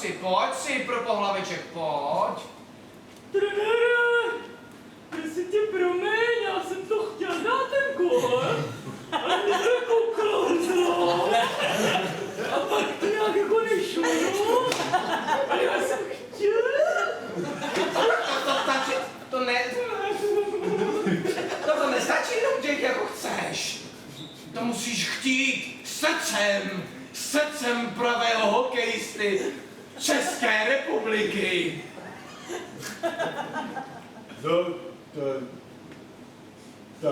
pojď si, pro pohlaveček, pojď. Trenére, prosím tě, promiň, já jsem to chtěl dát ten gól, ale mě to jako klouzlo. A pak to nějak jako nešlo, a já jsem chtěl. To nestačí jenom dět, jako chceš. To musíš chtít srdcem pravého hokejisty České republiky. Ta.